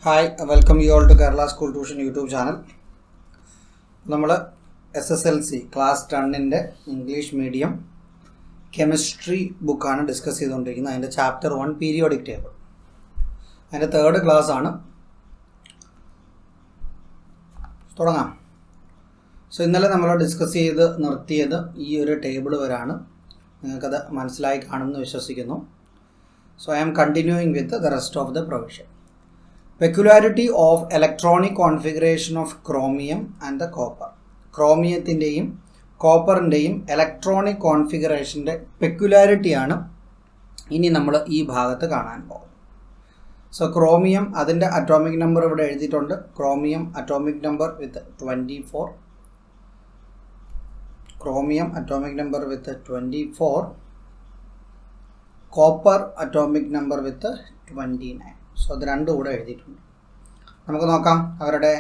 Hi, welcome you all to Kerala School Tuition YouTube channel. നമ്മൾ SSLC class 10ൻ്റെ English medium chemistry ബുക്കാണ് discuss ചെയ്തുകൊണ്ടിരിക്കുന്നത്. അതിൻ്റെ chapter 1 periodic table, അതിൻ്റെ third class ആണ്. തുടങ്ങാം. സോ ഇന്നലെ നമ്മൾ ഡിസ്കസ് ചെയ്ത് നിർത്തിയത് ഈ ഒരു ടേബിൾ വരാണ്. നിങ്ങൾക്കത് മനസ്സിലായി കാണുമെന്ന് വിശ്വസിക്കുന്നു. So I am continuing with the rest of the provision. Peculiarity of electronic configuration of chromium and the copper. ക്രോമിയത്തിൻ്റെയും കോപ്പറിൻ്റെയും ഇലക്ട്രോണിക് കോൺഫിഗറേഷൻ്റെ പെക്യുലാരിറ്റിയാണ് ഇനി നമ്മൾ ഈ ഭാഗത്ത് കാണാൻ പോകുന്നത്. സോ ക്രോമിയം, അതിൻ്റെ അറ്റോമിക് നമ്പർ ഇവിടെ എഴുതിയിട്ടുണ്ട്. Chromium atomic number with 24. Chromium atomic number with 24. Copper atomic number with 29. So അത് രണ്ടും കൂടെ എഴുതിയിട്ടുണ്ട്. നമുക്ക് നോക്കാം അവരുടെ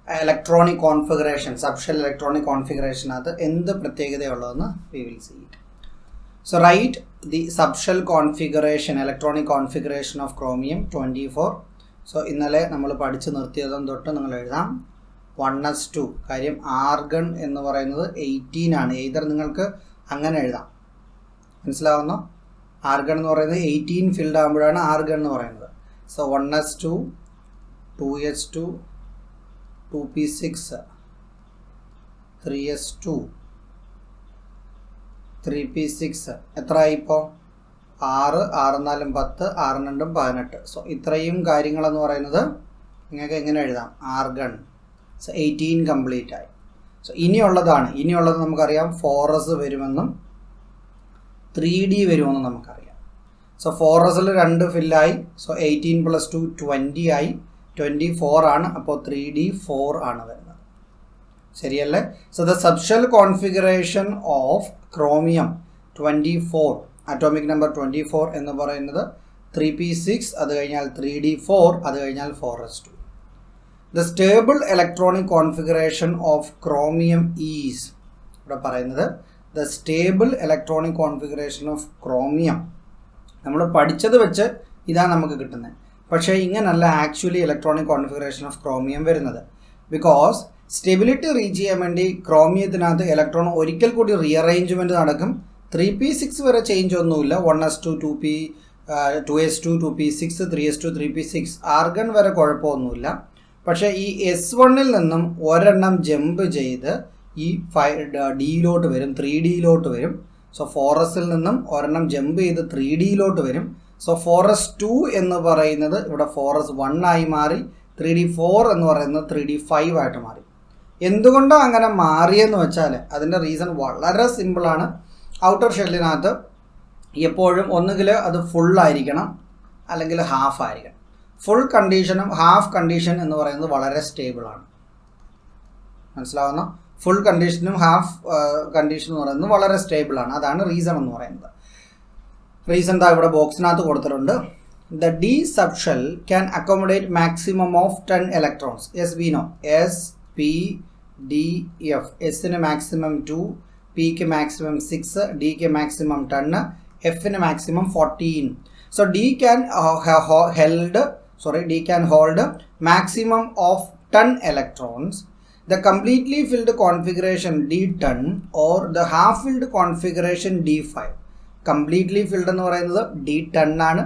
ഇലക്ട്രോണിക് കോൺഫിഗറേഷൻ, സബ്ഷെൽ ഇലക്ട്രോണിക് കോൺഫിഗറേഷനകത്ത് എന്ത് പ്രത്യേകതയുള്ളതെന്ന് we will see it. So write the subshell configuration, electronic configuration of chromium 24. So ഇന്നലെ നമ്മൾ പഠിച്ചു നിർത്തിയതും തൊട്ട് നിങ്ങൾ എഴുതാം 1s2. കാര്യം ആർഗൺ എന്ന് പറയുന്നത് 18 ആണ്. എയ്തർ നിങ്ങൾക്ക് അങ്ങനെ എഴുതാം, മനസ്സിലാവുന്നു. ആർഗൺ എന്ന് പറയുന്നത് 18 ഫിൽഡ് ആകുമ്പോഴാണ് ആർഗൺ എന്ന് പറയുന്നത്. So 1s2, 2s2, 2p6, 3s2, 3p6. എത്രയായി ഇപ്പോൾ? 6, 6 4 10, 6 2 18. സോ ഇത്രയും കാര്യങ്ങളെന്ന് പറയുന്നത് നിങ്ങൾക്ക് എങ്ങനെ എഴുതാം? ആർഗൺ. സോ 18 കംപ്ലീറ്റ് ആയി. സോ ഇനിയുള്ളത് നമുക്കറിയാം 4s വരുമെന്നും 3d വരുമെന്നും നമുക്കറിയാം. സോ 4sൽ 2 ഫില്ലായി. സോ 18 + 2 20 ആയി. 24 ആണ്. അപ്പോൾ 3d 4 ആണ് വരുന്നത്. ശരിയല്ലേ? So the subshell configuration of chromium 24, atomic number 24 എന്ന് പറയുന്നത് 3p6, അത് കഴിഞ്ഞാൽ 3d4, അത് കഴിഞ്ഞാൽ 4s2. The stable electronic configuration of chromium is, ഇവിടെ പറയുന്നത് the stable electronic configuration of chromium. നമ്മൾ പഠിച്ചത് വെച്ച് ഇതാണ് നമുക്ക് കിട്ടുന്നത്. പക്ഷേ ഇങ്ങനല്ല actually electronic configuration of chromium വരുന്നത്. ബിക്കോസ് സ്റ്റെബിലിറ്റി റീച്ച് ചെയ്യാൻ വേണ്ടി ക്രോമിയത്തിനകത്ത് ഇലക്ട്രോൺ ഒരിക്കൽ കൂടി റീഅറേഞ്ച്മെൻറ്റ് നടക്കും. 3p6 വരെ ചേഞ്ച് ഒന്നുമില്ല. 1s2, 2s2, 2p6, 3s2, 3p6. Argon വരെ കുഴപ്പമൊന്നുമില്ല. പക്ഷേ ഈ S1ൽ നിന്നും ഒരെണ്ണം ജമ്പ് ചെയ്ത് ഈ ഡിയിലോട്ട് വരും, 3dയിലോട്ട് വരും. സോ 4sൽ നിന്നും ഒരെണ്ണം ജമ്പ് ചെയ്ത് 3dയിലോട്ട് വരും. സോ 4s2 എന്ന് പറയുന്നത് ഇവിടെ 4s1 ആയി മാറി. 3d4 എന്ന് പറയുന്നത് 3d5 ആയിട്ട് മാറി. എന്തുകൊണ്ടാണ് അങ്ങനെ മാറിയെന്ന് വെച്ചാൽ അതിൻ്റെ റീസൺ വളരെ സിമ്പിളാണ്. ഔട്ടർ ഷെല്ലിനകത്ത് എപ്പോഴും ഒന്നുകിൽ അത് ഫുള്ളായിരിക്കണം അല്ലെങ്കിൽ ഹാഫ് ആയിരിക്കണം. ഫുൾ കണ്ടീഷനും ഹാഫ് കണ്ടീഷൻ എന്ന് പറയുന്നത് വളരെ സ്റ്റേബിളാണ്. മനസ്സിലാവുന്നു? ഫുൾ കണ്ടീഷനും ഹാഫ് കണ്ടീഷൻ എന്ന് പറയുന്നത് വളരെ സ്റ്റേബിളാണ്. അതാണ് റീസൺ എന്ന് പറയുന്നത്. റീസൺ ദാ ഇവിടെ ബോക്സിനകത്ത് കൊടുത്തിട്ടുണ്ട്. The D subshell can accommodate maximum of 10 electrons. S we know, S P D F. എസിന് മാക്സിമം 2, പിക്ക് മാക്സിമം 6, ഡിക്ക് മാക്സിമം 10, എഫിന് maximum 14. So D can hold maximum of 10 electrons. The completely filled configuration D10 or the half filled configuration D5. Completely filled എന്ന് പറയുന്നത് D10 ആണ്.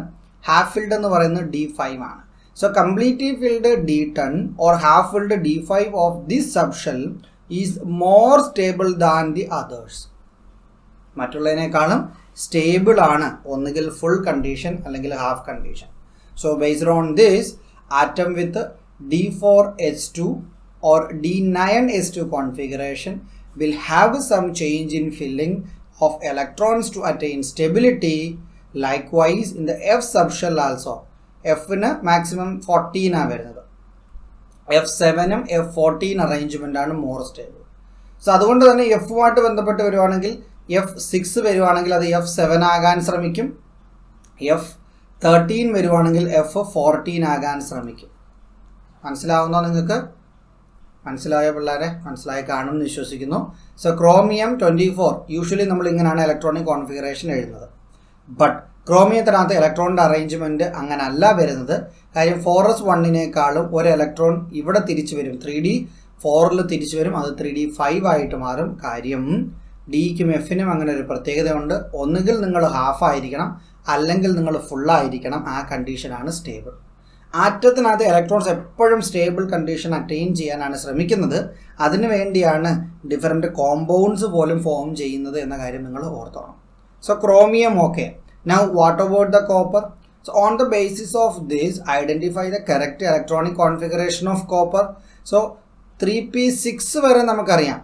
half filled എന്ന് പറയുന്നത് D5 ആണ്. So completely filled D10 or half filled D5 of this subshell is more stable than the others. മറ്റുള്ളതിനേക്കാളും stable ആണ് ഒന്നുകിൽ full condition അല്ലെങ്കിൽ half condition. So based on this, atom with D4H2 or D9s2 configuration will have some change in filling of electrons to attain stability. Likewise in the F subshell also, F-ന് maximum 14 ആണ് വരുന്നത്. F7ഉം F14 arrangement ആണ് more stable. So അതുകൊണ്ട് തന്നെ എഫുമായിട്ട് ബന്ധപ്പെട്ട് വരുവാണെങ്കിൽ F6 വരുവാണെങ്കിൽ അത് F7 ആകാൻ ശ്രമിക്കും. F13 വരുവാണെങ്കിൽ F14 ആകാൻ ശ്രമിക്കും. മനസ്സിലാവുന്നോ നിങ്ങൾക്ക്? മനസ്സിലായ പിള്ളേരെ? മനസ്സിലായി കാണുമെന്ന് വിശ്വസിക്കുന്നു. സോ ക്രോമിയം 24 യൂഷ്വലി നമ്മൾ ഇങ്ങനെയാണ് ഇലക്ട്രോണിക് കോൺഫിഗറേഷൻ എഴുതുന്നത്. ബട്ട് ക്രോമിയത്തിനകത്ത് ഇലക്ട്രോണിൻ്റെ അറേഞ്ച്മെൻറ്റ് അങ്ങനല്ല വരുന്നത്. കാര്യം 4s1 ഒരു ഇലക്ട്രോൺ ഇവിടെ തിരിച്ചു വരും, 3d 4ൽ തിരിച്ചു വരും, അത് 3d 5 ആയിട്ട് മാറും. കാര്യം ഡിക്കും എഫിനും അങ്ങനെ ഒരു പ്രത്യേകതയുണ്ട്. ഒന്നുകിൽ നിങ്ങൾ ഹാഫ് ആയിരിക്കണം, അല്ലെങ്കിൽ നിങ്ങൾ ഫുള്ളായിരിക്കണം. ആ കണ്ടീഷനാണ് സ്റ്റേബിൾ. ആറ്റത്തിനകത്ത് ഇലക്ട്രോൺസ് എപ്പോഴും സ്റ്റേബിൾ കണ്ടീഷൻ അറ്റൈൻ ചെയ്യാനാണ് ശ്രമിക്കുന്നത്. അതിനു വേണ്ടിയാണ് ഡിഫറെൻറ്റ് കോമ്പൗണ്ട്സ് പോലും ഫോം ചെയ്യുന്നത് എന്ന കാര്യം നിങ്ങൾ ഓർത്തോണം. So chromium okay. Now what about the copper? So on the basis of this, identify the correct electronic configuration of copper. So 3p6 വരെ നമുക്കറിയാം.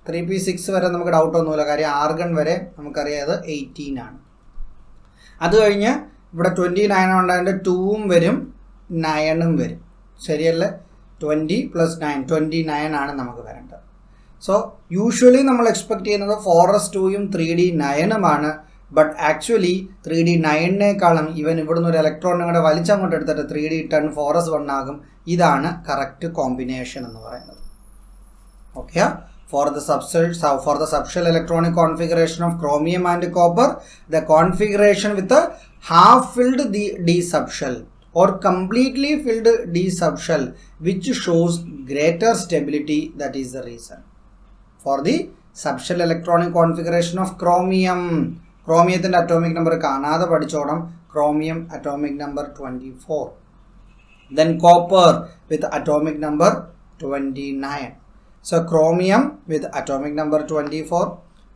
3p6 വരെ നമുക്ക് ഡൗട്ട് ഒന്നുമില്ല. കാര്യം ആർഗൺ വരെ നമുക്കറിയാം അത് 18 ആണ്. അത് കഴിഞ്ഞ് ഇവിടെ 29 ഉണ്ടായതിൻ്റെ 2ഉം വരും 9ഉം വരും. ശരിയല്ലേ? 20 + 9 29 ആണ് നമുക്ക് വരേണ്ടത്. സോ യൂഷ്വലി നമ്മൾ എക്സ്പെക്ട് ചെയ്യുന്നത് 4s2ഉം 3d 9ഉമാണ്. ബട്ട് ആക്ച്വലി 3d 9നേക്കാളും ഇവൻ ഇവിടുന്ന് ഒരു ഇലക്ട്രോണിനെ കൂടെ വലിച്ചങ്ങോട്ട് എടുത്തിട്ട് 3d 10 4s1 ആകും. ഇതാണ് കറക്റ്റ് കോമ്പിനേഷൻ എന്ന് പറയുന്നത്. Okay. For the subshell electronic configuration of chromium and copper, the configuration with a half-filled d subshell or completely filled d subshell, which shows greater stability, that is the reason. For the subshell electronic configuration of chromium, ക്രോമിയത്തിൻ്റെ atomic number കാണാതെ പഠിച്ചോണം. Chromium atomic number 24. Then copper with atomic number 29. So chromium with atomic number 24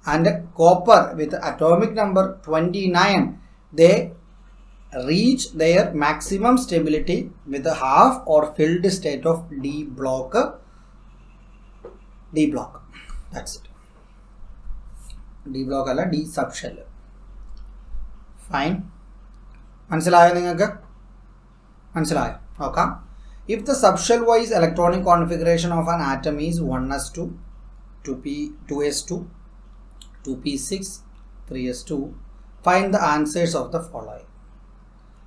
and copper with atomic number 29, they reach their maximum stability with a half or filled state of D block. That's it. D block അല്ല, D subshell. Fine. മനസ്സിലായോ നിങ്ങൾക്ക്? മനസ്സിലായോ? നോക്കാം. If the subshell wise electronic configuration of an atom is 1s2, 2s2, 2p6, 3s2, find the answers of the following.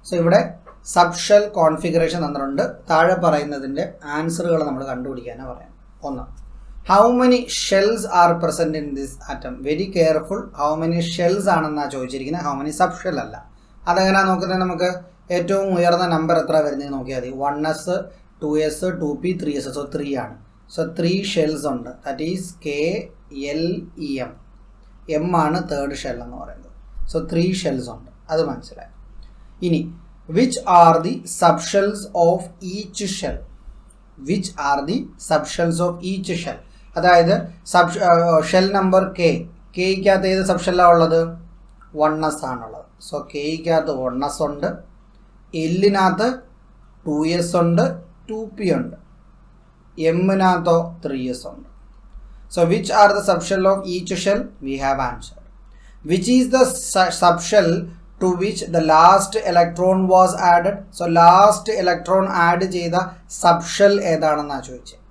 So ഇവിടെ subshell configuration തന്നിട്ടുണ്ട്. താഴെ പറയുന്നതിൻ്റെ ആൻസറുകൾ നമ്മൾ കണ്ടുപിടിക്കാനാണ് പറയാം. 1. How many shells are present in this atom? Very careful. How many shells ആണെന്നാണ് ചോദിച്ചിരിക്കുന്നത്, how many subshell അല്ല. അതെങ്ങനെയാണ് നോക്കുന്നത്? നമുക്ക് ഏറ്റവും ഉയർന്ന നമ്പർ എത്ര വരുന്നത് നോക്കിയാൽ മതി. 1s, 2s, 2p, 3s. So 3 ആണ്. സോ 3 ഷെൽസ് ഉണ്ട്. That is KLEM. M ആണ് തേർഡ് ഷെൽ എന്ന് പറയുന്നത്. സോ 3 ഷെൽസ് ഉണ്ട്. അത് മനസ്സിലായി. ഇനി which are the subshells of each shell? Which are the subshells of each shell? അതായത് ഷെൽ നമ്പർ കെയ്ക്കകത്ത് ഏത് സബ്ഷെല്ലാണ് ഉള്ളത്? 1s ആണുള്ളത്. സോ കെയ്ക്കകത്ത് 1s ഉണ്ട്, എല്ലിനകത്ത് 2s ഉണ്ട്, 2p ഉണ്ട്, എമ്മിനകത്തോ 3s ഉണ്ട്. So which are the subshell of each shell? We have answer. Which is the subshell to which the last electron was added? So last electron add ചെയ്ത subshell ഏതാണെന്നാണ് ചോദിച്ചത്.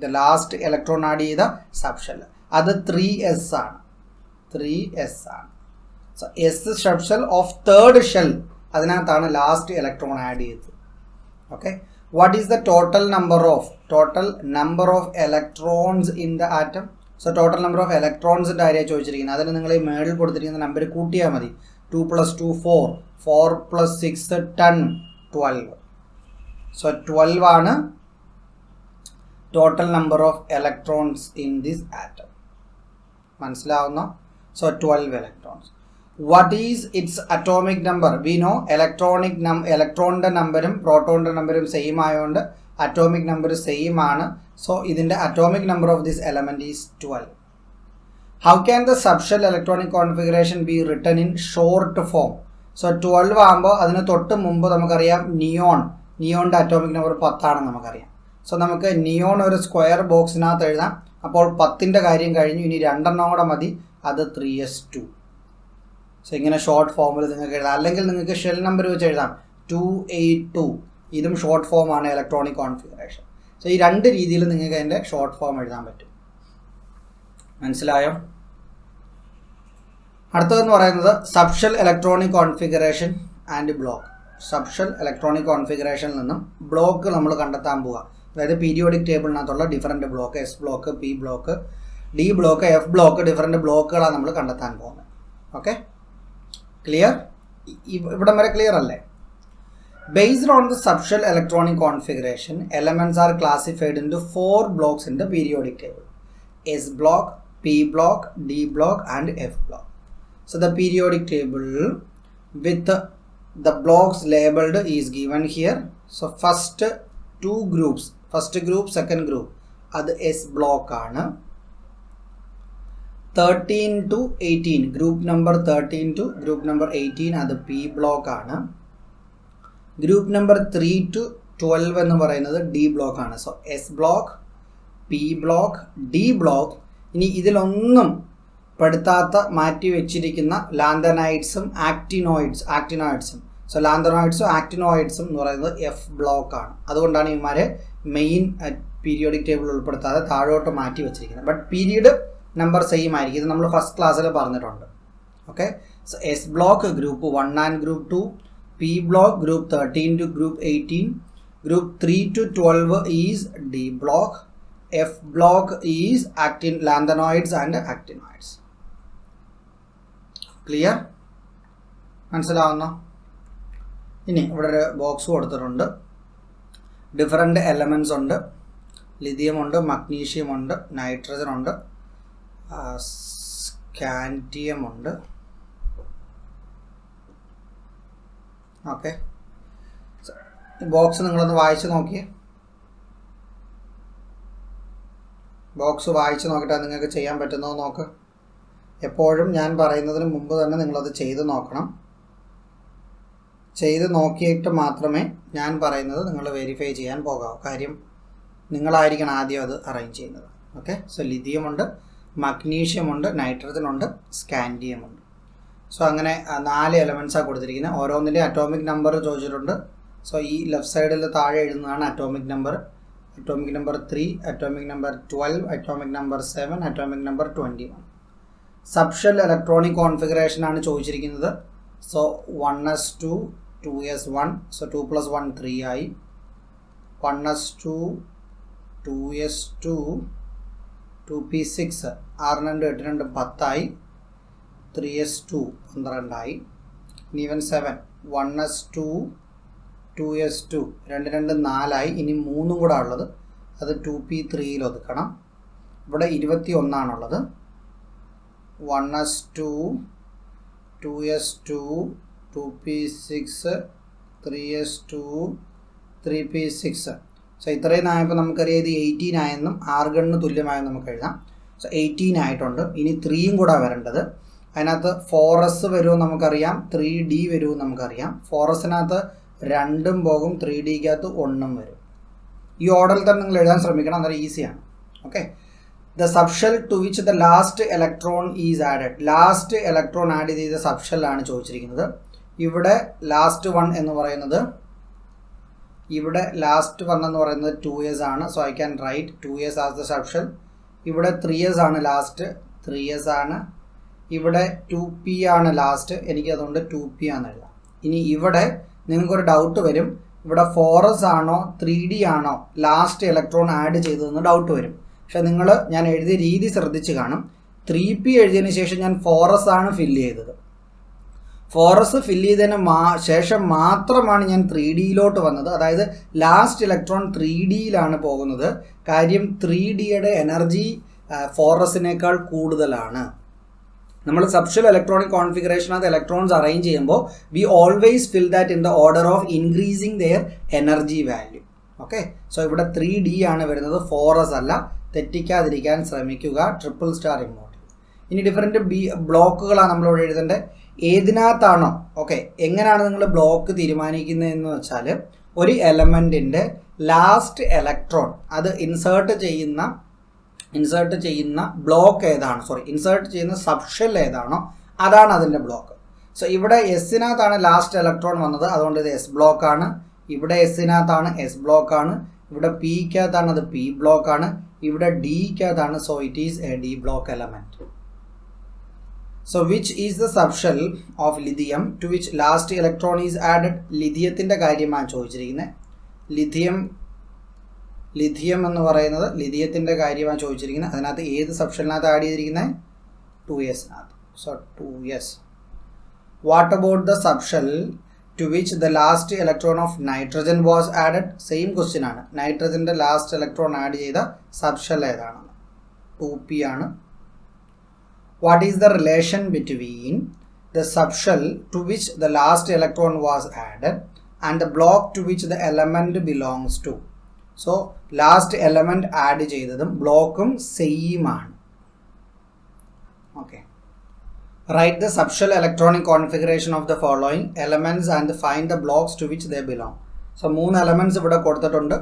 The last electron add ചെയ്ത subshell അത് 3s ആണ്. 3s ആണ്. So s subshell of third shell, അതിനകത്താണ് last electron add ചെയ്തത്. Okay. What is the total number of electrons in the atom? So total number of electrons കാര്യമാണ് ചോദിച്ചിരിക്കുന്നത്. അതിന് നിങ്ങൾ ഈ മേളിൽ കൊടുത്തിരിക്കുന്ന നമ്പർ കൂട്ടിയാൽ മതി. 2 + 2 4, 4 + 6 10, 12. So 12 ആണ് total number of electrons in this atom. മനസ്സിലാവുന്നോ? So 12 electrons. What is its atomic number? We know ഇലക്ട്രോണിൻ്റെ നമ്പരും പ്രോട്ടോണിൻ്റെ നമ്പരും സെയിം ആയതുകൊണ്ട് അറ്റോമിക് നമ്പർ സെയിം ആണ്. സോ ഇതിൻ്റെ atomic number of this element is 12. How can the subshell electronic configuration be written in short form? So 12 ആകുമ്പോൾ അതിന് തൊട്ട് മുമ്പ് നമുക്കറിയാം നിയോണിൻ്റെ അറ്റോമിക് നമ്പർ 10 ആണെന്ന് നമുക്കറിയാം. സോ നമുക്ക് നിയോൺ ഒരു സ്ക്വയർ ബോക്സിനകത്ത് എഴുതാം. അപ്പോൾ 10ൻ്റെ കാര്യം കഴിഞ്ഞു. ഇനി 2 എണ്ണം കൂടെ മതി, അത് 3s2. സോ ഇങ്ങനെ ഷോർട്ട് ഫോമിൽ നിങ്ങൾക്ക് എഴുതാം. അല്ലെങ്കിൽ നിങ്ങൾക്ക് ഷെൽ നമ്പർ വെച്ച് എഴുതാം 282. ഇതും ഷോർട്ട് ഫോമാണ് ഇലക്ട്രോണിക് കോൺഫിഗറേഷൻ. സോ ഈ 2 രീതിയിൽ നിങ്ങൾക്ക് അതിൻ്റെ ഷോർട്ട് ഫോം എഴുതാൻ പറ്റും. മനസ്സിലായോ? അടുത്തതെന്ന് പറയുന്നത് subshell electronic configuration and block. Subshell electronic കോൺഫിഗറേഷനിൽ നിന്നും ബ്ലോക്ക് നമ്മൾ കണ്ടെത്താൻ പോവുക. അതായത് പീരിയോഡിക് ടേബിളിനകത്തുള്ള different block, S block, P block, D block, F block, different ബ്ലോക്കുകളാണ് നമ്മൾ കണ്ടെത്താൻ പോകുന്നത്. Okay, clear? ഇവിടം വരെ ക്ലിയർ അല്ലേ? Based on the subshell electronic configuration, elements are classified into 4 blocks in the periodic table: S block, P block, D block and F block. So the periodic table with the blocks labeled is given here. So first 2 groups, first group, second group, അത് S block ആണ്. 13 to 18, group number 13 to group number 18 അത് P block ആണ്. Group number 3 to 12 എന്ന് പറയുന്നത് D block ആണ്. So S block, P block, D block. ഇനി ഇതിലൊന്നും പെടുത്താത്ത മാറ്റി വെച്ചിരിക്കുന്ന ലാന്തനൈഡ്സും ആക്ടിനോയിഡ്സും. സോ ലാന്തനോയിഡ്സും ആക്ടിനോയിഡ്സും എന്ന് പറയുന്നത് എഫ് ബ്ലോക്ക് ആണ്. അതുകൊണ്ടാണ് ഇവന്മാരെ മെയിൻ പീരിയോഡിക് ടേബിൾ ഉൾപ്പെടുത്താതെ താഴോട്ട് മാറ്റി വെച്ചിരിക്കുന്നത്. ബട്ട് പീരീഡ് നമ്പർ സെയിം ആയിരിക്കും. ഇത് നമ്മൾ ഫസ്റ്റ് ക്ലാസ്സിൽ പറഞ്ഞിട്ടുണ്ട്. Okay. So S block group 1 and group 2, P block group 13 to group 18, group 3 to 12 is D block, F block is lanthanoids and actinoids. Clear? മനസ്സിലാവുന്നോ? ഇനി ഇവിടെ ഒരു ബോക്സ് കൊടുത്തിട്ടുണ്ട്. ഡിഫറെൻ്റ് എലമെൻറ്റ്സ് ഉണ്ട്. ലിഥിയം ഉണ്ട്, മഗ്നീഷ്യം ഉണ്ട്, നൈട്രജൻ ഉണ്ട്, സ്കാൻഡിയം ഉണ്ട്. Okay. Box നിങ്ങളൊന്ന് വായിച്ച് നോക്കിയേ. ബോക്സ് വായിച്ച് നോക്കിയിട്ട് നിങ്ങൾക്ക് ചെയ്യാൻ പറ്റുന്നോ നോക്ക്. എപ്പോഴും ഞാൻ പറയുന്നതിന് മുമ്പ് തന്നെ നിങ്ങളത് ചെയ്ത് നോക്കണം. ചെയ്ത് നോക്കിയിട്ട് മാത്രമേ ഞാൻ പറയുന്നത് നിങ്ങൾ വെരിഫൈ ചെയ്യാൻ പോകാവൂ. കാര്യം നിങ്ങളായിരിക്കണം ആദ്യം അത് അറേഞ്ച് ചെയ്യുന്നത്. ഓക്കെ. സോ ലിഥിയം ഉണ്ട്, മഗ്നീഷ്യം ഉണ്ട്, നൈട്രജൻ ഉണ്ട്, സ്കാൻഡിയം ഉണ്ട്. സോ അങ്ങനെ 4 എലമെൻറ്റ്സാണ് കൊടുത്തിരിക്കുന്നത്. ഓരോന്നിൻ്റെ അറ്റോമിക് നമ്പർ ചോദിച്ചിട്ടുണ്ട്. സോ ഈ ലെഫ്റ്റ് സൈഡിൽ താഴെ എഴുതുന്നതാണ് atomic number. Atomic number 3, atomic number 12, atomic number 7, atomic number 21. Subshell electronic configuration ആണ് ചോദിച്ചിരിക്കുന്നത്. So 1s2, 2s1. സോ 2 + 1 3 ആയി. 1s2, 2s2, 2p6, 6 2 8 2 10 ആയി. 3s2 12 ആയി. ഇനി ഇവൻ 7, 1s2, 2s2, 2 2 4 ആയി. ഇനി 3 കൂടെ ഉള്ളത്, അത് 2p3 ഒതുക്കണം. ഇവിടെ 21 ആണുള്ളത്. 1s2, 2s2, 2p6, 3s2, 3p6. So ഇത്രയും ആയപ്പോൾ നമുക്കറിയാം ഇത് 18 ആയെന്നും ആർഗണിന് തുല്യമായെന്ന് നമുക്ക് എഴുതാം. സോ 18 ആയിട്ടുണ്ട്. ഇനി 3യും കൂടെ വരേണ്ടത്. അതിനകത്ത് 4s വരുമെന്ന് നമുക്കറിയാം, 3d വരുമെന്ന് നമുക്കറിയാം. 4sനകത്ത് 2ഉം പോകും, 3dക്കകത്ത് 1ഉം വരും. ഈ ഓർഡറിൽ തന്നെ നിങ്ങൾ എഴുതാൻ ശ്രമിക്കണം, അന്നേരം ഈസിയാണ്. Okay. The subshell to which the last electron is added. Last electron add ചെയ്ത സബ്ഷെല്ലാണ് ചോദിച്ചിരിക്കുന്നത്. ഇവിടെ ലാസ്റ്റ് വൺ എന്ന് പറയുന്നത്, ഇവിടെ ലാസ്റ്റ് വൺ എന്ന് പറയുന്നത് 2s ആണ്. So I can write 2s as the subshell. ഇവിടെ 3s ആണ് ലാസ്റ്റ്, 3s ആണ്. ഇവിടെ 2p ആണ് ലാസ്റ്റ്, എനിക്കതുകൊണ്ട് 2p ആണെന്ന് എഴുതാം. ഇനി ഇവിടെ നിങ്ങൾക്കൊരു ഡൗട്ട് വരും, ഇവിടെ 4s ആണോ 3d ആണോ ലാസ്റ്റ് ഇലക്ട്രോൺ ആഡ് ചെയ്തതെന്ന് ഡൗട്ട് വരും. പക്ഷെ ഞാൻ എഴുതിയ രീതി ശ്രദ്ധിച്ച് കാണും. 3p എഴുതിയതിന് ശേഷം ഞാൻ 4s ആണ് ഫില്ല് ചെയ്തത്. 4s ഫില്ല് ചെയ്തതിന് ശേഷം മാത്രമാണ് ഞാൻ 3dയിലോട്ട് വന്നത്. അതായത് ലാസ്റ്റ് ഇലക്ട്രോൺ 3dയിലാണ് പോകുന്നത്. കാര്യം 3dയുടെ എനർജി 4sനേക്കാൾ കൂടുതലാണ്. നമ്മൾ സബ്ഷെൽ ഇലക്ട്രോണിക് കോൺഫിഗറേഷനകത്ത് ഇലക്ട്രോൺസ് അറേഞ്ച് ചെയ്യുമ്പോൾ we always fill that in the order of increasing their energy value. Okay. So ഇവിടെ 3d ആണ് വരുന്നത്, 4s അല്ല. തെറ്റിക്കാതിരിക്കാൻ ശ്രമിക്കുക. Triple star important. ഇനി ഡിഫറെൻറ്റ് ബ്ലോക്കുകളാണ് നമ്മളിവിടെ എഴുതേണ്ടത്. ഏതിനകത്താണോ, ഓക്കെ, എങ്ങനെയാണ് നിങ്ങൾ ബ്ലോക്ക് തീരുമാനിക്കുന്നതെന്ന് വെച്ചാൽ, ഒരു എലമെൻറ്റിൻ്റെ ലാസ്റ്റ് ഇലക്ട്രോൺ അത് ഇൻസേർട്ട് ചെയ്യുന്ന ബ്ലോക്ക് ഏതാണോ, ഇൻസേർട്ട് ചെയ്യുന്ന സബ്ഷെൽ ഏതാണോ അതാണ് അതിൻ്റെ ബ്ലോക്ക്. സോ ഇവിടെ എസിനകത്താണ് ലാസ്റ്റ് ഇലക്ട്രോൺ വന്നത്, അതുകൊണ്ട് ഇത് എസ് ബ്ലോക്കാണ്. ഇവിടെ എസിനകത്താണ് എസ് ബ്ലോക്കാണ്. ഇവിടെ പിക്കകത്താണ്, അത് പി ബ്ലോക്കാണ്. ഇവിടെ ഡിക്കകത്താണ്, so it is a D block element. So which is the subshell of lithium to which last electron is added. ലിഥിയത്തിൻ്റെ കാര്യമാണ് ചോദിച്ചിരിക്കുന്നത്. ലിഥിയം എന്ന് പറയുന്നത് ലിഥിയത്തിൻ്റെ കാര്യമാണ് ചോദിച്ചിരിക്കുന്നത്. അതിനകത്ത് ഏത് സബ്ഷെലിനകത്ത് ആഡ് ചെയ്തിരിക്കുന്നത്? 2s. So 2s. What about the subshell to which the last electron of nitrogen was added? Same question ആണ്. നൈട്രജൻ്റെ ലാസ്റ്റ് ഇലക്ട്രോൺ ആഡ് ചെയ്ത സബ്ഷെൽ ഏതാണ്? 2p ആണ്. What is the relation between the subshell to which the last electron was added and the block to which the element belongs to? So last element add ചെയ്തതും ബ്ലോക്കും same ആണ്. Okay. Write the subshell electronic configuration of the following elements and find the blocks to which they belong. So 3 elements ഇവിടെ കൊടുത്തിട്ടുണ്ട്.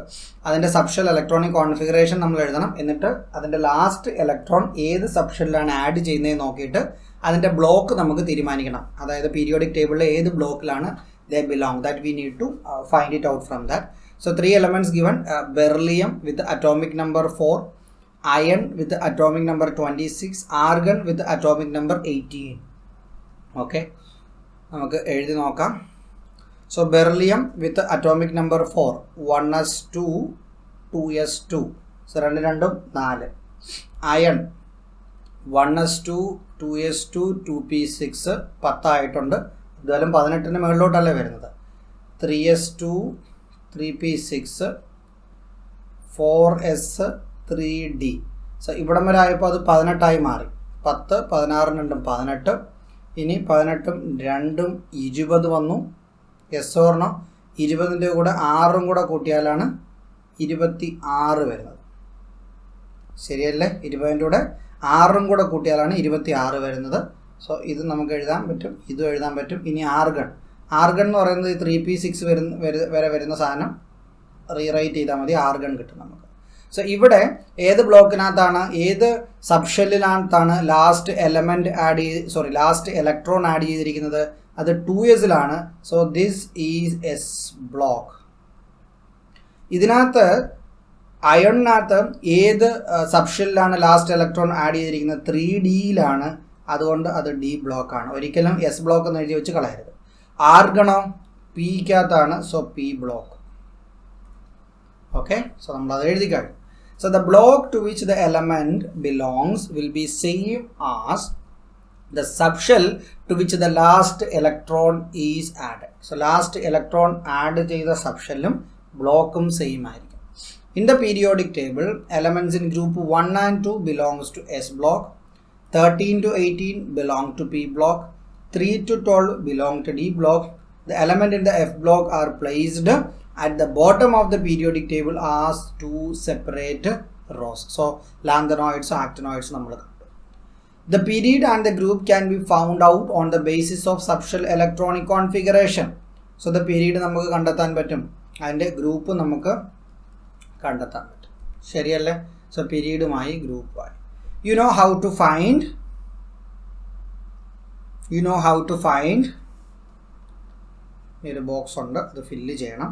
അതിൻ്റെ subshell electronic configuration നമ്മൾ എഴുതണം. എന്നിട്ട് അതിൻ്റെ ലാസ്റ്റ് ഇലക്ട്രോൺ ഏത് സബ്ഷെല്ലിലാണ് ആഡ് ചെയ്യുന്നതെന്ന് നോക്കിയിട്ട് അതിൻ്റെ ബ്ലോക്ക് നമുക്ക് തീരുമാനിക്കണം. അതായത് പീരിയോഡിക് ടേബിളിലെ ഏത് ബ്ലോക്കിലാണ് they belong. That we need to find it out from that. So 3 elements given: beryllium with atomic number 4, iron with atomic number 26, argon with atomic number 18. Okay, നമുക്ക് എഴുതി നോക്കാം. So beryllium with atomic number 4, 1s2 2s2, so 2 4. Iron 1s2 2s2 2p6 10 ആയിട്ടുണ്ട്. ഇതുപോലും 18 മുകളിലോട്ടല്ലേ വരുന്നത്. 3s2 3p6 4s 3d. So ഇവിടം വരെ ആയപ്പോൾ അത് 18 മാറി. 10 16 18. ഇനി 18 2 20 വന്നു. എസ് ഓർണോ 20ൻ്റെ കൂടെ 6 കൂടെ കൂട്ടിയാലാണ് 26 വരുന്നത്. ശരിയല്ലേ? 20ൻ്റെ കൂടെ 6 കൂടെ കൂട്ടിയാലാണ് 26 വരുന്നത്. സോ ഇത് നമുക്ക് എഴുതാൻ പറ്റും, ഇതും എഴുതാൻ പറ്റും. ഇനി ആർഗൺ എന്ന് പറയുന്നത് 3p6 വരെ വരുന്ന സാധനം റീറൈറ്റ് ചെയ്താൽ മതി, ആർഗൺ കിട്ടും നമുക്ക്. സോ ഇവിടെ ഏത് ബ്ലോക്കിനകത്താണ്, ഏത് സബ്ഷെല്ലിനകത്താണ് ലാസ്റ്റ് ലാസ്റ്റ് ഇലക്ട്രോൺ ആഡ് ചെയ്തിരിക്കുന്നത്? അത് 2sലാണ്. So this is S block. ഇതിനകത്ത് അയണിനകത്ത് ഏത് സബ്ഷെല്ലിലാണ് ലാസ്റ്റ് ഇലക്ട്രോൺ ആഡ് ചെയ്തിരിക്കുന്നത്? 3dയിലാണ്. അതുകൊണ്ട് അത് ഡി ബ്ലോക്കാണ്. ഒരിക്കലും എസ് ബ്ലോക്ക് എന്ന് എഴുതി വെച്ച് കളയരുത്. ആർഗണോ പിക്കകത്താണ്. So P block. Okay, so നമ്മളത് എഴുതി കഴിഞ്ഞു. So the block to which the element belongs will be same as the subshell to which the last electron is added. So last electron add ചെയ്ത സബ്ഷെല്ലും ബ്ലോക്കും സെയിം ആയിരിക്കും. In the periodic table, elements in group 1 and 2 belongs to S block, 13 to 18 belong to P block, 3 to 12 belong to D block. The element in the F block are placed at the bottom of the periodic table as 2 separate rows. So lanthanoids, actinoids നമ്മൾ കണ്ടു. The period and the group can be found out on the basis of subshell electronic configuration. So the period നമുക്ക് കണ്ടെത്താൻ പറ്റും, അതിൻ്റെ group നമുക്ക് കണ്ടെത്താൻ പറ്റും. ശരിയല്ലേ? സോ പീരീഡുമായി ഗ്രൂപ്പായി. You know how to find ഒരു ബോക്സ് ഉണ്ട്, അത് ഫില്ല് ചെയ്യണം.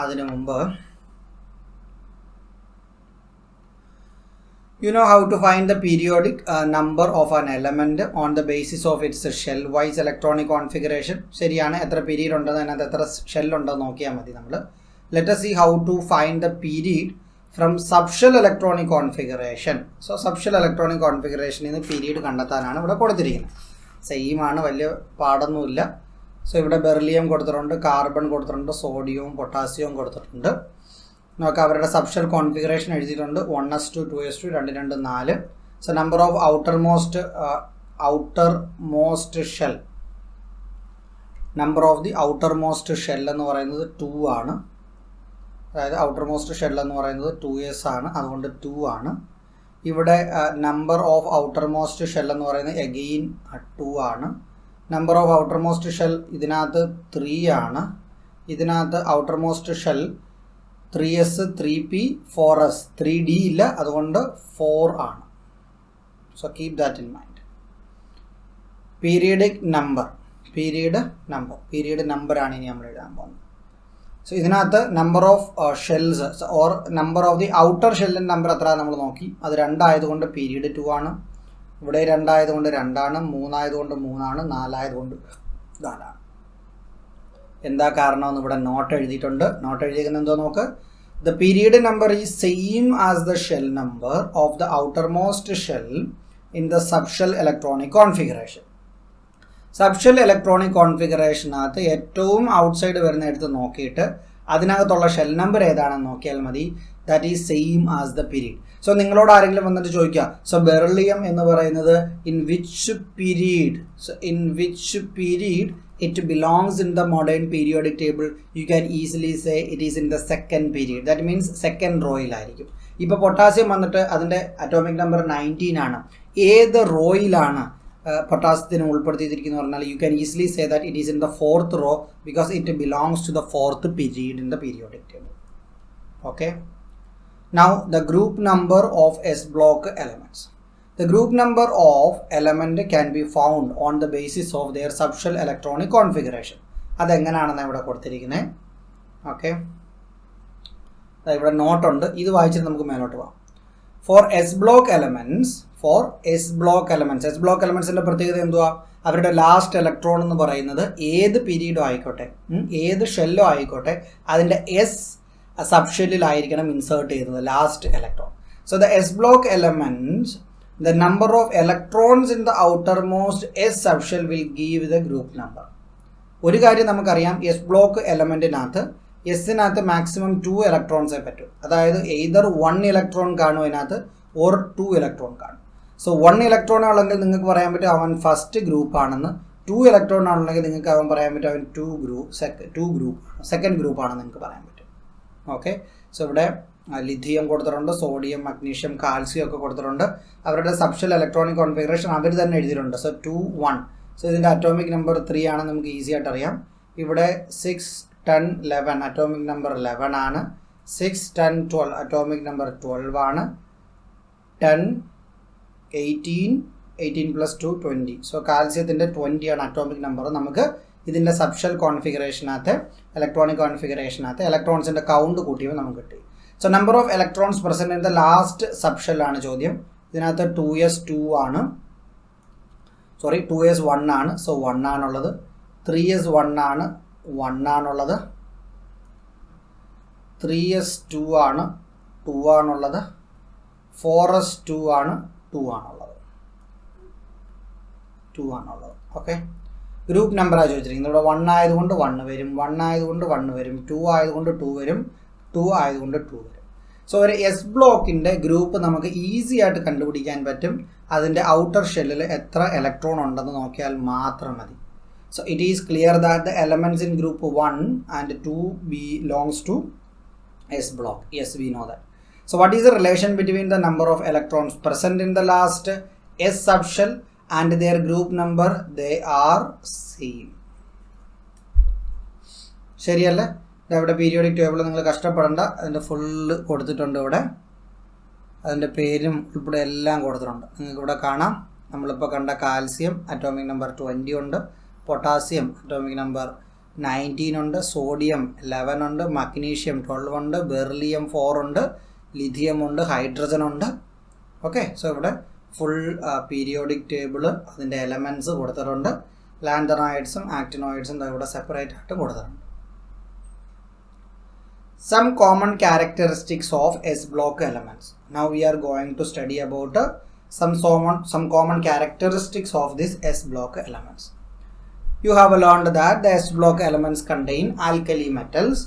അതിനു മുമ്പ് you know how to find the periodic number of an element on the basis of its shell wise electronic configuration. ശരിയാണ്. എത്ര പീരീഡ് ഉണ്ടെന്ന്, അതിനകത്ത് എത്ര ഷെൽ ഉണ്ടെന്ന് നോക്കിയാൽ മതി നമ്മൾ. Let us see how to find the period from subshell electronic configuration. So subshell electronic configuration നിന്ന് പീരീഡ് കണ്ടെത്താനാണ് ഇവിടെ കൊടുത്തിരിക്കുന്നത്. സെയിം ആണ്, വലിയ പാടൊന്നുമില്ല. സോ ഇവിടെ ബെറിലിയം കൊടുത്തിട്ടുണ്ട്, കാർബൺ കൊടുത്തിട്ടുണ്ട്, സോഡിയവും പൊട്ടാസ്യവും കൊടുത്തിട്ടുണ്ട്. നോക്കാം, അവരുടെ സബ്ഷെൽ കോൺഫിഗറേഷൻ എഴുതിയിട്ടുണ്ട്. 1s2 2s2 2 4. So number of outer shell, number of the outer most shell എന്ന് പറയുന്നത് 2 ആണ്. അതായത് ഔട്ടർ മോസ്റ്റ് ഷെൽ എന്ന് പറയുന്നത് 2s ആണ്, അതുകൊണ്ട് 2 ആണ്. ഇവിടെ number of outer most shell എന്ന് പറയുന്നത് എഗെയിൻ 2 ആണ്. Number of outer most shell ഇതിനകത്ത് 3 ആണ്. ഇതിനകത്ത് outer most shell 3s 3p 4s 3d ഇല്ല, അതുകൊണ്ട് 4 ആണ്. So keep that in mind. Period നമ്പറാണ് ഇനി നമ്മൾ എഴുതാൻ പോകുന്നത്. സോ ഇതിനകത്ത് number of shells or number of the outer ഷെല്ലിൻ്റെ നമ്പർ എത്ര നമ്മൾ നോക്കി. അത് 2 ആയതുകൊണ്ട് പീരീഡ് 2 ആണ്. ഇവിടെ 2 ആയതുകൊണ്ട് 2 ആണ്, 3 ആയതുകൊണ്ട് 3 ആണ്, 4 ആയതുകൊണ്ട് 4 ആണ്. എന്താ കാരണമെന്ന് ഇവിടെ നോട്ട് എഴുതിയിട്ടുണ്ട്. നോട്ട് എഴുതിയിരിക്കുന്നത് എന്തോ നോക്ക്. The period number is same as the shell number of the outermost shell in the subshell electronic configuration. Subshell electronic കോൺഫിഗറേഷനകത്ത് ഏറ്റവും ഔട്ട്സൈഡ് വരുന്ന എടുത്ത് നോക്കിയിട്ട് അതിനകത്തുള്ള ഷെൽ നമ്പർ ഏതാണെന്ന് നോക്കിയാൽ മതി. That is same as the period. So നിങ്ങളോട് ആരെങ്കിലും വന്നിട്ട് ചോദിക്കുക, സോ ബെറിലിയം എന്ന് പറയുന്നത് in which period, so in which period it belongs in the modern periodic table, you can easily say it is in the second period. That means second റോയിലായിരിക്കും. ഇപ്പോൾ potassium വന്നിട്ട് അതിൻ്റെ atomic number 19 ആണ്. ഏത് റോയിലാണ് പൊട്ടാസ്യത്തിന് ഉൾപ്പെടുത്തിയിരിക്കുന്നത് പറഞ്ഞാൽ you can easily say that it is in the fourth row because it belongs to the fourth period in the periodic table. Okay, now the group number of S block elements. The group number of element can be found on the basis of their subshell electronic configuration. അതെങ്ങനെയാണെന്ന് ഇവിടെ കൊടുത്തിരിക്കുന്നത്. Okay, ഇവിടെ നോട്ടുണ്ട്, ഇത് വായിച്ചിട്ട് നമുക്ക് മേലോട്ട് പോകാം. Four S block elements, S block എലമെൻറ്റ്സിൻ്റെ പ്രത്യേകത എന്തുവാ? അവരുടെ ലാസ്റ്റ് ഇലക്ട്രോൺ എന്ന് പറയുന്നത് ഏത് പീരീഡോ ആയിക്കോട്ടെ, ഏത് ഷെല്ലോ ആയിക്കോട്ടെ, അതിൻ്റെ എസ് സബ്ഷെല്ലിലായിരിക്കണം ഇൻസേർട്ട് ചെയ്യുന്നത് last electron. So the S block elements, the number of electrons in the outermost S subshell will give the group number. ഒരു കാര്യം നമുക്കറിയാം, എസ് ബ്ലോക്ക് എലമെൻറ്റിനകത്ത് എസിനകത്ത് മാക്സിമം 2 ഇലക്ട്രോൺസേ പറ്റും. അതായത് എയ്തർ 1 ഇലക്ട്രോൺ കാണും അതിനകത്ത് ഓർ 2 ഇലക്ട്രോൺ കാണും. സോ 1 ഇലക്ട്രോൺ ആണെങ്കിൽ നിങ്ങൾക്ക് പറയാൻ പറ്റും അവൻ ഫസ്റ്റ് ഗ്രൂപ്പ് ആണെന്ന്. 2 ഇലക്ട്രോൺ ആണെങ്കിൽ നിങ്ങൾക്ക് അവൻ പറയാൻ പറ്റും അവൻ സെക്കൻഡ് ഗ്രൂപ്പ് ആണെന്ന് നിങ്ങൾക്ക് പറയാൻ പറ്റും. ഓക്കെ, സോ ഇവിടെ ലിഥിയം കൊടുത്തിട്ടുണ്ട്, സോഡിയം, മഗ്നീഷ്യം, കാൽസ്യം ഒക്കെ കൊടുത്തിട്ടുണ്ട്. അവരുടെ സബ്ഷെൽ ഇലക്ട്രോണിക് കോൺഫിഗറേഷൻ അവർ തന്നെ എഴുതിയിട്ടുണ്ട്. സോ 2, 1. സോ ഇതിൻ്റെ അറ്റോമിക് നമ്പർ 3 ആണ്, നമുക്ക് ഈസി ആയിട്ട് അറിയാം. ഇവിടെ 6, 10, 11 അറ്റോമിക് നമ്പർ 11 ആണ്. 6, 10, 12 അറ്റോമിക് നമ്പർ 12 ആണ്. 10, 18 പ്ലസ് 2 20. സോ കാൽസ്യത്തിൻ്റെ 20 ആണ് അറ്റോമിക് നമ്പർ. നമുക്ക് ഇതിൻ്റെ സബ്ഷെൽ കോൺഫിഗറേഷനകത്ത് ഇലക്ട്രോണിക് കോൺഫിഗറേഷനകത്ത് ഇലക്ട്രോൺസിൻ്റെ കൗണ്ട് കൂട്ടിയപ്പോൾ നമുക്ക് കിട്ടി. So number of electrons present in the last subshell ആണ് ചോദ്യം. ഇതിനകത്ത് 2s 1 ആണ്. സോ 1 ആണുള്ളത്. 3s 1 ആണ്, 1 ആണുള്ളത്. 3s 2 ആണ്, 2 ആണുള്ളത്. 4s 2 ആണ്, 2 ആണുള്ളത്. ഓക്കെ, ഗ്രൂപ്പ് നമ്പറാണ് ചോദിച്ചിരിക്കുന്നത്. ഇവിടെ 1 ആയതുകൊണ്ട് 1 വരും, 1 ആയതുകൊണ്ട് 1 വരും, 2 ആയതുകൊണ്ട് 2 വരും, 2 ആയതുകൊണ്ട് 2 വരും. സോ ഒരു എസ് ബ്ലോക്കിൻ്റെ ഗ്രൂപ്പ് നമുക്ക് ഈസി ആയിട്ട് കണ്ടുപിടിക്കാൻ പറ്റും. അതിൻ്റെ ഔട്ടർ ഷെല്ലിൽ എത്ര ഇലക്ട്രോൺ ഉണ്ടെന്ന് നോക്കിയാൽ മാത്രം മതി. So it is clear that the elements in group 1 and 2 belongs to S block. Yes, we know that. So what is the relation between the number of electrons present in the last S subshell and their group number? They are same. ശരിയല്ലേ? ഇവിടെ periodic table നിങ്ങൾ കഷ്ടപ്പെടേണ്ട, അതിൻ്റെ full കൊടുത്തിട്ടുണ്ട്. ഇവിടെ അതിൻ്റെ പേരും ഉൾപ്പെടെ എല്ലാം കൊടുത്തിട്ടുണ്ട്. നിങ്ങൾക്ക് ഇവിടെ കാണാം. നമ്മളിപ്പോൾ കണ്ട കാൽസ്യം അറ്റോമിക് നമ്പർ 20 ഉണ്ട്, പൊട്ടാസ്യം അറ്റോമിക് നമ്പർ 19 ഉണ്ട്, സോഡിയം 11 ഉണ്ട്, മഗ്നീഷ്യം 12 ഉണ്ട്, ബെറിലിയം 4 ഉണ്ട്, ലിഥിയം ഉണ്ട്, ഹൈഡ്രജൻ ഉണ്ട്. ഓക്കെ, സോ ഇവിടെ ഫുൾ പീരിയോഡിക് ടേബിള് അതിൻ്റെ എലമെൻറ്റ്സ് കൊടുത്തിട്ടുണ്ട്. ലാൻതനോയിഡ്സും ആക്ടിനോയിഡ്സും ഇവിടെ സെപ്പറേറ്റ് ആയിട്ട് കൊടുത്തിട്ടുണ്ട്. Some common characteristics of S block elements. Now we are going to study about some common characteristics of this S block elements. You have learned that the S block elements contain alkali metals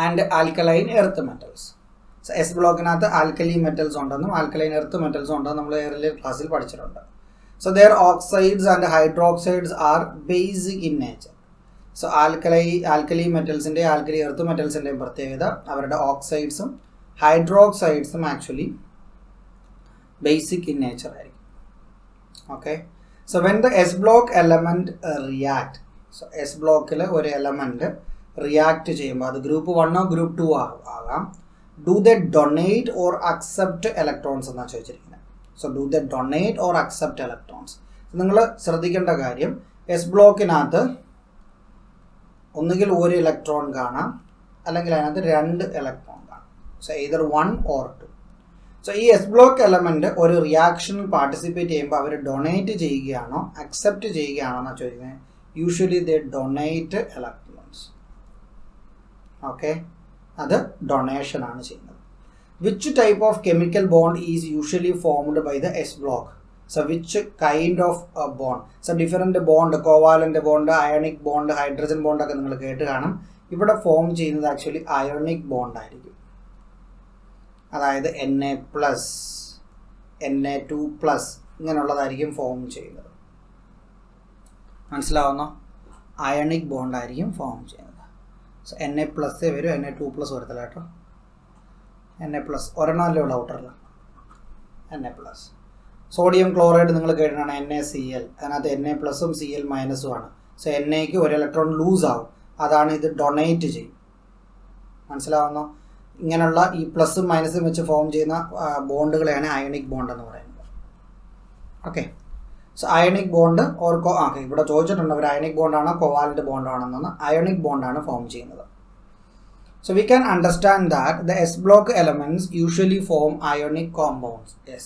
and alkaline earth metals. So S block nath alkali metals undanum alkaline earth metals undanum nammal earlier class il padichittundu. So their oxides and hydroxides are basic in nature. So alkali മെറ്റൽസിൻ്റെ alkali earth മെറ്റൽസിൻ്റെയും പ്രത്യേകത അവരുടെ ഓക്സൈഡ്സും ഹൈഡ്രോക്സൈഡ്സും actually basic in nature ആയിരിക്കും. Okay, so when the S block element react, so S ബ്ലോക്കിൽ ഒരു element react ചെയ്യുമ്പോൾ അത് ഗ്രൂപ്പ് 1 ഗ്രൂപ്പ് 2 ആകാം. Do the donate or accept electrons എന്നാണ് ചോദിച്ചിരിക്കുന്നത്. So do the donate or accept electrons. നിങ്ങൾ ശ്രദ്ധിക്കേണ്ട കാര്യം, എസ് ബ്ലോക്കിനകത്ത് ഒന്നുകിൽ ഒരു ഇലക്ട്രോൺ കാണാം, അല്ലെങ്കിൽ അതിനകത്ത് 2 ഇലക്ട്രോൺ കാണാം. So either 1 or 2. സോ ഈ എസ് ബ്ലോക്ക് എലമെൻറ്റ് ഒരു റിയാക്ഷനിൽ പാർട്ടിസിപ്പേറ്റ് ചെയ്യുമ്പോൾ അവർ ഡൊണേറ്റ് ചെയ്യുകയാണോ അക്സെപ്റ്റ് ചെയ്യുകയാണോ എന്നാണ് ചോദിക്കുന്നത്. Usually they donate electrons. Okay, അത് ഡൊണേഷൻ ആണ് ചെയ്യുന്നത്. Which type of chemical bond is usually formed by the S block? So which kind of a bond? So different bond, covalent bond, ionic bond, hydrogen bond ഒക്കെ നിങ്ങൾ കേട്ട് കാണും. ഇവിടെ form ചെയ്യുന്നത് actually ionic bond ആയിരിക്കും. അതായത് Na+, Na2+, ഇങ്ങനെയുള്ളതായിരിക്കും form ചെയ്യുന്നത്. മനസ്സിലാവുന്നോ? Ionic bond ആയിരിക്കും ഫോം ചെയ്യുന്നത്. സോ Na+ വരും, Na2+ വരത്തില്ല കേട്ടോ. Na+, ഒരെണ്ണമല്ലേ ഉള്ളൂ ഔട്ടറിൽ. Na+. സോഡിയം ക്ലോറൈഡ് നിങ്ങൾ കേട്ടിട്ടാണ് NaCl. അതിനകത്ത് Na+ഉം Cl- ആണ്. സോ Naക്ക് ഒരു ഇലക്ട്രോൺ ലൂസ് ആവും. അതാണ് ഇത് ഡൊണേറ്റ് ചെയ്യും. മനസ്സിലാവുന്നോ? ഇങ്ങനെയുള്ള ഈ പ്ലസും മൈനസും വെച്ച് ഫോം ചെയ്യുന്ന ബോണ്ടുകളെയാണ് അയോണിക് ബോണ്ട് എന്ന് പറയുന്നത്. Okay. So ionic bond or ഇവിടെ ചോദിച്ചിട്ടുണ്ട് ഒരു അയോണിക് ബോണ്ടാണോ കോവാലന്റ് ബോണ്ടാണെന്നാണ്. അയോണിക് ബോണ്ടാണ് ഫോം ചെയ്യുന്നത്. So we can understand that the S block elements usually form ionic compounds. Yes.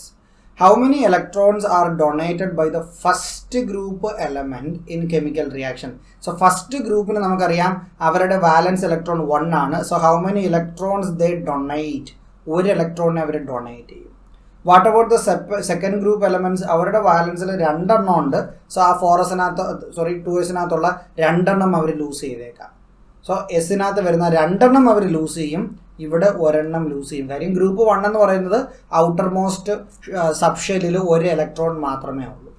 How many electrons are donated by the first group element in chemical reaction? So first group ന് നമുക്കറിയാം അവരുടെ valence electron 1 ആണ്. So how many electrons they donate? ഒരു ഇലക്ട്രോണിനെ അവർ donate ചെയ്യും. What about the second group elements? അവരുടെ വാലൻസിൽ 2 എണ്ണം ഉണ്ട്. സോ ആ 2sനകത്തുള്ള 2 എണ്ണം അവർ ലൂസ് ചെയ്തേക്കാം. സോ എസിനകത്ത് വരുന്ന 2 എണ്ണം അവർ ലൂസ് ചെയ്യും, ഇവിടെ ഒരെണ്ണം ലൂസ് ചെയ്യും. കാര്യം ഗ്രൂപ്പ് 1 എന്ന് പറയുന്നത് ഔട്ടർ മോസ്റ്റ് സബ്ഷെല്ലിൽ ഒരു ഇലക്ട്രോൺ മാത്രമേ ഉള്ളൂ.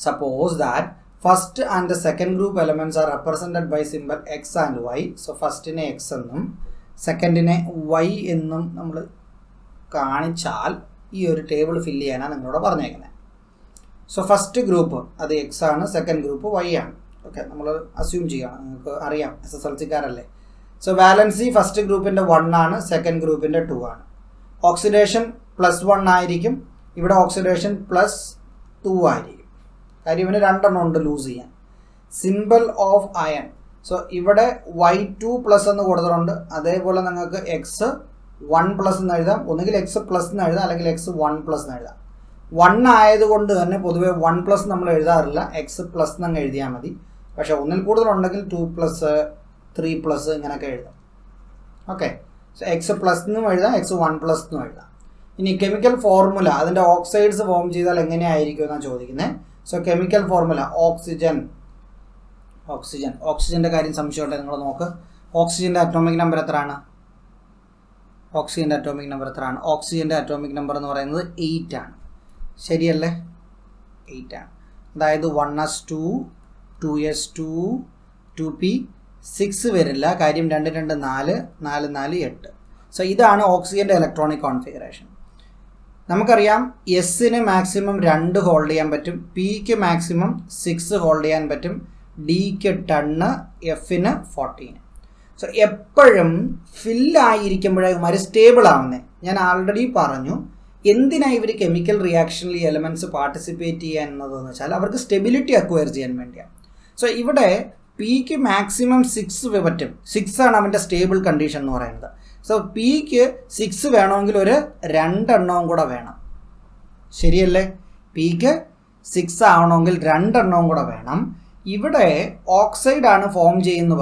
Suppose that first and second group elements are represented by symbol X and Y. So ഫസ്റ്റിനെ എക്സ് എന്നും സെക്കൻഡിനെ വൈ എന്നും നമ്മൾ കാണിച്ചാൽ ഈ ഒരു ടേബിൾ ഫില്ല് ചെയ്യാനാണ് നിങ്ങളോട് പറഞ്ഞേക്കുന്നത്. സോ ഫസ്റ്റ് ഗ്രൂപ്പ് അത് എക്സ് ആണ്, സെക്കൻഡ് ഗ്രൂപ്പ് വൈ ആണ്. ഓക്കെ, നമ്മൾ അസ്യൂം ചെയ്യുകയാണ്, നിങ്ങൾക്ക് അറിയാം SSLC-ക്കാരല്ലേ. സോ വാലൻസി ഫസ്റ്റ് ഗ്രൂപ്പിൻ്റെ 1 ആണ്, സെക്കൻഡ് ഗ്രൂപ്പിൻ്റെ 2 ആണ്. ഓക്സിഡേഷൻ +1 ആയിരിക്കും, ഇവിടെ ഓക്സിഡേഷൻ +2 ആയിരിക്കും. കാര്യം ഇവന് 2 എണ്ണം ഉണ്ട് ലൂസ് ചെയ്യാൻ. Simple of iron. സോ ഇവിടെ Y2+ എന്ന് കൊടുത്തിട്ടുണ്ട്. അതേപോലെ നിങ്ങൾക്ക് X1+ എന്ന് എഴുതാം, ഒന്നുകിൽ X+ എന്ന് എഴുതാം, അല്ലെങ്കിൽ X1+ എന്ന് എഴുതാം. 1 ആയതുകൊണ്ട് തന്നെ പൊതുവെ 1+ നമ്മൾ എഴുതാറില്ല, X+ എന്നങ്ങ് എഴുതിയാൽ മതി. പക്ഷേ ഒന്നിൽ കൂടുതലുണ്ടെങ്കിൽ 2+, 3+ ഇങ്ങനെയൊക്കെ എഴുതാം. ഓക്കെ, സോ X+ എന്നും എഴുതാം, X1+ എന്നും എഴുതാം. ഇനി കെമിക്കൽ ഫോർമുല, അതിൻ്റെ ഓക്സൈഡ്സ് ഫോം ചെയ്താൽ എങ്ങനെയായിരിക്കും എന്നാണ് ചോദിക്കുന്നത്. സോ കെമിക്കൽ ഫോർമുല ഓക്സിജൻ്റെ കാര്യം സംശയമുണ്ട്, നിങ്ങൾ നോക്ക്. ഓക്സിജൻ്റെ അറ്റോമിക് നമ്പർ എത്രയാണ്? ഓക്സിജൻ്റെ അറ്റോമിക് നമ്പർ എന്ന് പറയുന്നത് 8 ആണ്. ശരിയല്ലേ? 8 ആണ്. അതായത് 1s2, 2s2, 2p, 6 വരില്ല. കാര്യം 2, 2, 4, 4, 4, 8. സോ ഇതാണ് ഓക്സിജൻ്റെ ഇലക്ട്രോണിക് കോൺഫിഗറേഷൻ. നമുക്കറിയാം എസിന് മാക്സിമം 2 ഹോൾഡ് ചെയ്യാൻ പറ്റും, പിക്ക് മാക്സിമം 6 ഹോൾഡ് ചെയ്യാൻ പറ്റും, ഡിക്ക് 10, എഫിന് 14. സോ എപ്പോഴും ഫില്ലായിരിക്കുമ്പോഴേ സ്റ്റേബിൾ ആവുന്നത്. ഞാൻ ആൾറെഡി പറഞ്ഞു എന്തിനാണ് ഇവർ കെമിക്കൽ റിയാക്ഷനിൽ ഈ എലമെൻറ്റ്സ് പാർട്ടിസിപ്പേറ്റ് ചെയ്യുക എന്നതെന്ന് വെച്ചാൽ അവർക്ക് സ്റ്റെബിലിറ്റി അക്വയർ ചെയ്യാൻ വേണ്ടിയാണ്. സോ ഇവിടെ പിക്ക് മാക്സിമം 6 പറ്റും. 6 ആണ് അവൻ്റെ സ്റ്റേബിൾ കണ്ടീഷൻ എന്ന് പറയുന്നത്. സോ പിക്ക് 6 വേണമെങ്കിൽ ഒരു 2 എണ്ണവും കൂടെ വേണം. ശരിയല്ലേ? പിക്ക് 6 ആവണമെങ്കിൽ 2 എണ്ണവും കൂടെ വേണം. ഇവിടെ ഓക്സൈഡാണ് ഫോം ചെയ്യുന്നു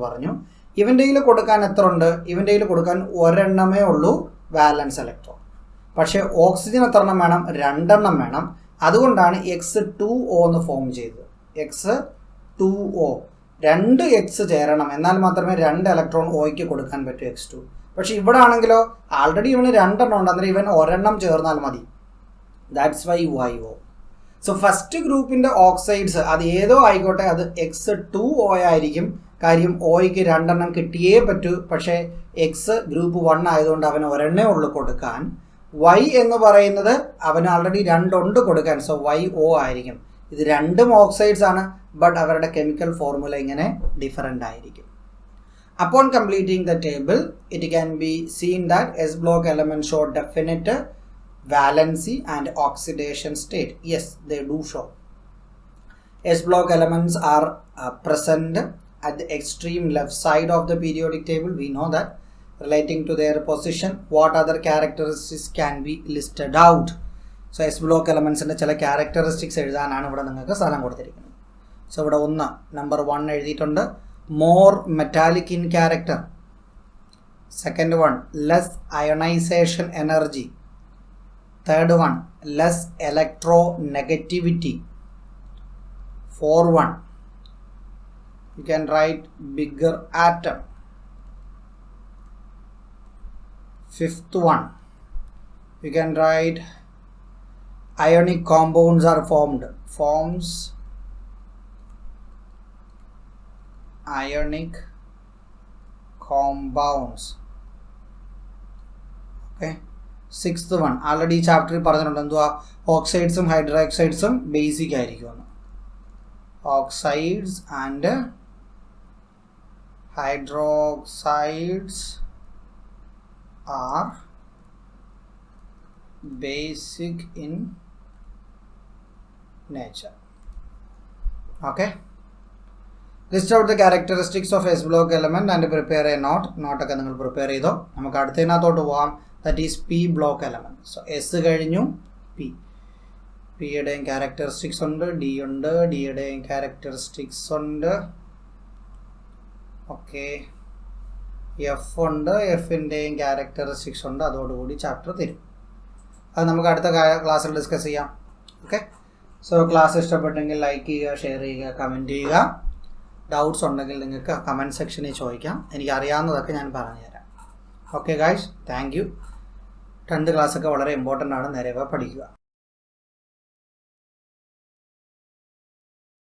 പറഞ്ഞു. ഇവൻ്റെ കയ്യിൽ കൊടുക്കാൻ എത്ര ഉണ്ട്? ഇവൻ്റെ കയ്യിൽ കൊടുക്കാൻ ഒരെണ്ണമേ ഉള്ളൂ, വാലൻസ് ഇലക്ട്രോൺ. പക്ഷേ ഓക്സിജൻ എത്ര എണ്ണം വേണം? 2 എണ്ണം വേണം. അതുകൊണ്ടാണ് X2O എന്ന് ഫോം ചെയ്തത്. X2O 2 X ചേരണം, എന്നാൽ മാത്രമേ 2 ഇലക്ട്രോൺ ഓയ്ക്ക് കൊടുക്കാൻ പറ്റൂ X2. പക്ഷേ ഇവിടെ ആണെങ്കിലോ ആൾറെഡി ഇവന് 2 എണ്ണം ഉണ്ട്, അന്നേരം ഇവൻ ഒരെണ്ണം ചേർന്നാൽ മതി. That's why YO. So first ഗ്രൂപ്പിൻ്റെ ഓക്സൈഡ്സ് അത് ഏതോ ആയിക്കോട്ടെ, അത് X2O ആയിരിക്കും. കാര്യം ഓയ്ക്ക് 2 എണ്ണം കിട്ടിയേ പറ്റൂ. പക്ഷേ എക്സ് ഗ്രൂപ്പ് 1 ആയതുകൊണ്ട് അവന് ഒരെണ്ണേ ഉള്ളൂ കൊടുക്കാൻ. Y എന്ന് പറയുന്നത് അവന് ആൾറെഡി 2 ഉണ്ട് കൊടുക്കാൻ. സോ YO ആയിരിക്കും. ഇത് രണ്ടും ഓക്സൈഡ്സ് ആണ്, ബട്ട് അവരുടെ കെമിക്കൽ ഫോർമുല ഇങ്ങനെ ഡിഫറൻ്റ് ആയിരിക്കും. Upon completing the table, it can be seen that S block elements show definite valency and oxidation state. Yes, they do show. S block elements are present at the extreme left side of the periodic table. We know that. Relating to their position, what other characteristics can be listed out? So S block elements ന്റെ ചില characteristics എഴുതാനാണ് ഇവിടെ നിങ്ങൾക്ക് സ്ഥലം കൊടുത്തിരിക്കുന്നത്. So ഇവിടെ number 1 എഴുതിയിട്ടുണ്ട്, more metallic in character. Second one, less ionization energy. Third one, less electronegativity. 4-1. You can write bigger atom. 5th one, you can write ionic compounds are formed. Forms ionic compounds. Okay. 6th one, already chapter പറഞ്ഞിട്ടുണ്ട് എന്തുവാ ഓക്സൈഡ്സും ഹൈഡ്രോക്സൈഡ്സും basic ആയിരിക്കുമെന്ന്. Oxides and hydroxides are basic in nature. Okay. List out the characteristics of S block element and prepare a note. Note ഒക്കെ നിങ്ങൾ prepare ചെയ്തോ. നമുക്ക് അടുത്തതിനകത്തോട്ട് പോവാം. That is P block element. So S കഴിഞ്ഞു, P. P യുടെയും characteristics ഉണ്ട്, D ഉണ്ട്, D യുടെയും characteristics ഉണ്ട്. ഓക്കെ, എഫ് ഉണ്ട്, എഫിൻ്റെയും ക്യാരക്ടറിസ്റ്റിക്സ് ഉണ്ട്. അതോടുകൂടി ചാപ്റ്റർ തരും. അത് നമുക്ക് അടുത്ത ക്ലാസ്സിൽ ഡിസ്കസ് ചെയ്യാം. ഓക്കെ. സോ ക്ലാസ് ഇഷ്ടപ്പെട്ടെങ്കിൽ ലൈക്ക് ചെയ്യുക, ഷെയർ ചെയ്യുക, കമൻറ്റ് ചെയ്യുക. ഡൗട്ട്സ് ഉണ്ടെങ്കിൽ നിങ്ങൾക്ക് കമൻറ്റ് സെക്ഷനിൽ ചോദിക്കാം. എനിക്ക് അറിയാവുന്നതൊക്കെ ഞാൻ പറഞ്ഞുതരാം. Okay guys, thank you. 10th ക്ലാസ്സൊക്കെ വളരെ ഇമ്പോർട്ടൻ്റ് ആണ്. നേരെ പഠിക്കുക.